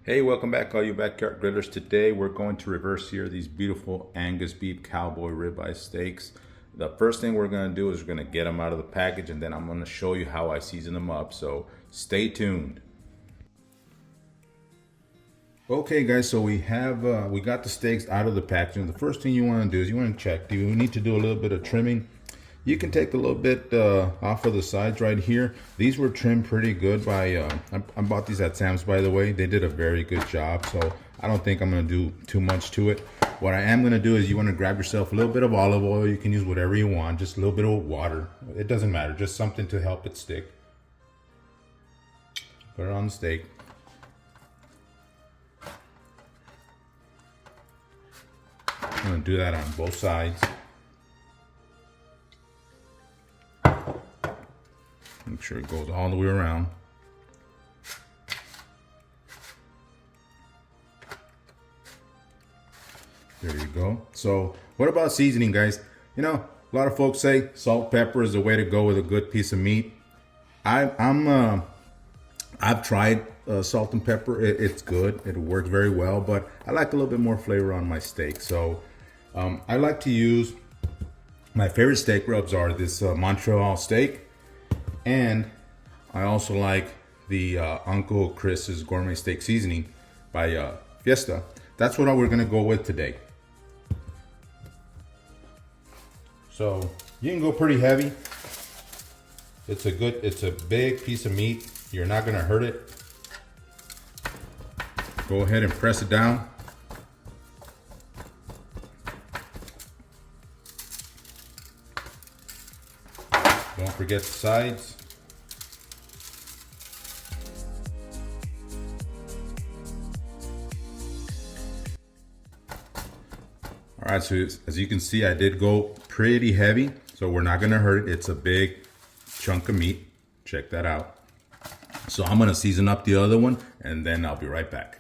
Hey, welcome back, all you backyard grillers. Today we're going to reverse sear these beautiful Angus beef Cowboy ribeye steaks. The first thing we're going to do is we're going to get them out of the package, and then I'm going to show you how I season them up. So stay tuned. Okay, guys, so we got the steaks out of the packaging. The first thing you want to do is you want to check. Do you need to do a little bit of trimming? You can take a little bit off of the sides right here. These were trimmed pretty good by, I bought these at Sam's, by the way. They did a very good job, so I don't think I'm gonna do too much to it. What I am gonna do is you wanna grab yourself a little bit of olive oil. You can use whatever you want, just a little bit of water. It doesn't matter, just something to help it stick. Put it on the steak. I'm gonna do that on both sides. Make sure it goes all the way around. There you go. So what about seasoning, guys? You know, a lot of folks say salt, pepper is the way to go with a good piece of meat. I've tried salt and pepper. It's good. It works very well, but I like a little bit more flavor on my steak. So I like to use, my favorite steak rubs are this Montreal steak. And I also like the Uncle Chris's Gourmet Steak Seasoning by Fiesta. That's what we're gonna go with today. So you can go pretty heavy. It's a big piece of meat. You're not gonna hurt it. Go ahead and press it down. Don't forget the sides. All right, so as you can see, I did go pretty heavy, so we're not gonna hurt it. It's a big chunk of meat. Check that out. So I'm gonna season up the other one, and then I'll be right back.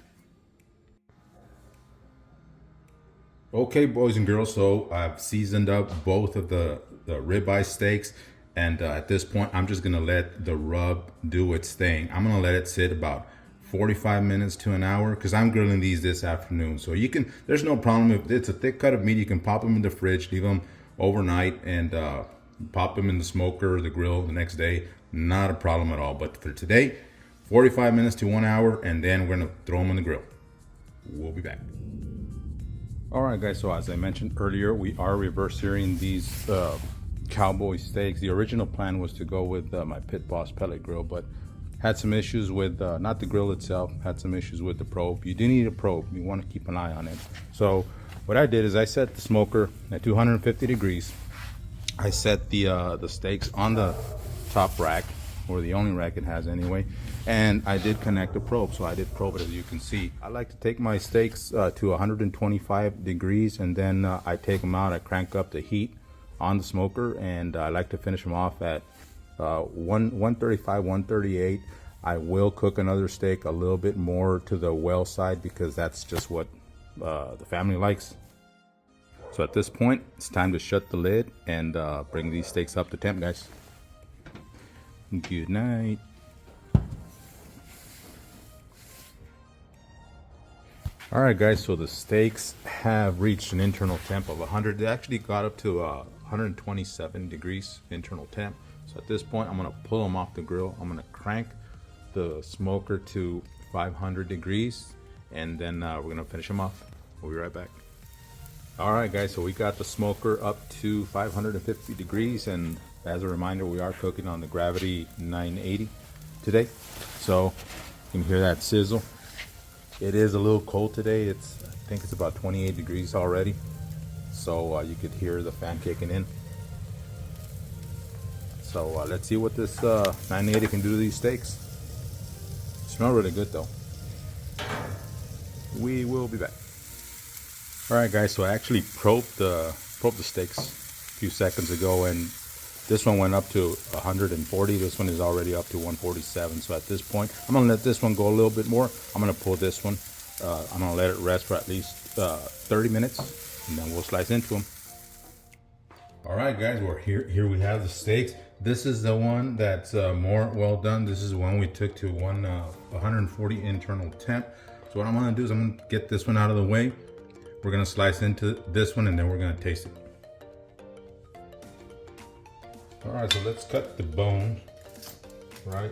Okay, boys and girls, so I've seasoned up both of the ribeye steaks, and at this point, I'm just gonna let the rub do its thing. I'm gonna let it sit about 45 minutes to an hour, because I'm grilling these this afternoon. So you can, there's no problem if it's a thick cut of meat. You can pop them in the fridge, leave them overnight, and pop them in the smoker or the grill the next day. Not a problem at all. But for today, 45 minutes to 1 hour, and then we're gonna throw them in the grill. We'll be back. All right, guys, so as I mentioned earlier, we are reverse searing these Cowboy steaks. The original plan was to go with my Pit Boss pellet grill, but had some issues with, not the grill itself, had some issues with the probe. You do need a probe, you want to keep an eye on it. So what I did is I set the smoker at 250 degrees. I set the steaks on the top rack, or the only rack it has anyway, and I did connect the probe. So I did probe it, as you can see. I like to take my steaks to 125 degrees, and then I take them out, I crank up the heat on the smoker, and I like to finish them off at 135, 138. I will cook another steak a little bit more to the well side, because that's just what the family likes. So at this point, it's time to shut the lid and bring these steaks up to temp, guys. Good night. All right, guys, so the steaks have reached an internal temp of 100. They actually got up to 127 degrees internal temp. So at this point, I'm gonna pull them off the grill. I'm gonna crank the smoker to 500 degrees, and then we're gonna finish them off. We'll be right back. All right, guys, so we got the smoker up to 550 degrees, and as a reminder, we are cooking on the Gravity 980 today. So you can hear that sizzle. It is a little cold today. I think it's about 28 degrees already. So you could hear the fan kicking in. So let's see what this 980 can do to these steaks. Smell really good though. We will be back. All right, guys. So I actually probed the steaks a few seconds ago, and this one went up to 140. This one is already up to 147. So at this point, I'm gonna let this one go a little bit more. I'm gonna pull this one. I'm gonna let it rest for at least 30 minutes, and then we'll slice into them. All right, guys, we're here. Here we have the steaks. This is the one that's more well done. This is the one we took to 140 internal temp. So what I'm gonna do is I'm gonna get this one out of the way. We're gonna slice into this one and then we're gonna taste it. All right, so let's cut the bone, right?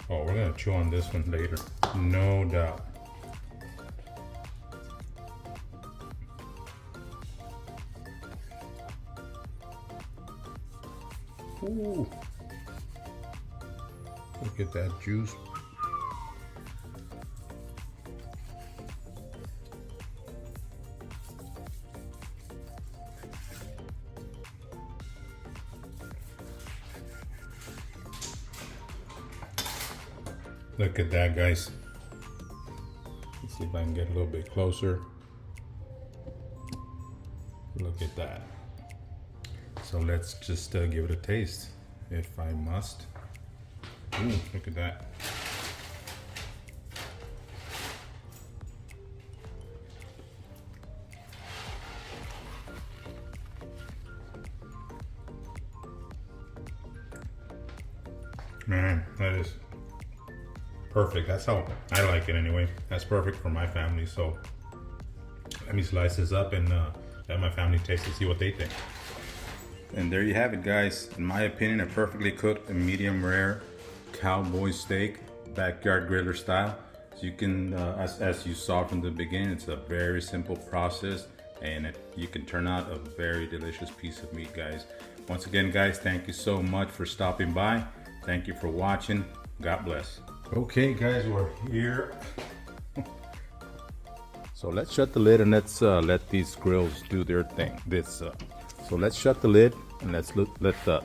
Oh, we're gonna chew on this one later, no doubt. Ooh. Look at that juice. Look at that, guys. Let's see if I can get a little bit closer. Look at that. So let's just give it a taste, if I must. Ooh, look at that. Man, that is perfect. That's how I like it anyway. That's perfect for my family. So let me slice this up and let my family taste it, see what they think. And there you have it, guys. In my opinion, a perfectly cooked and medium rare cowboy steak, backyard griller style. So you can, as you saw from the beginning, it's a very simple process and you can turn out a very delicious piece of meat, guys. Once again, guys, thank you so much for stopping by. Thank you for watching. God bless. Okay, guys, we're here. So let's shut the lid and let's let these grills do their thing. So let's shut the lid and let's let the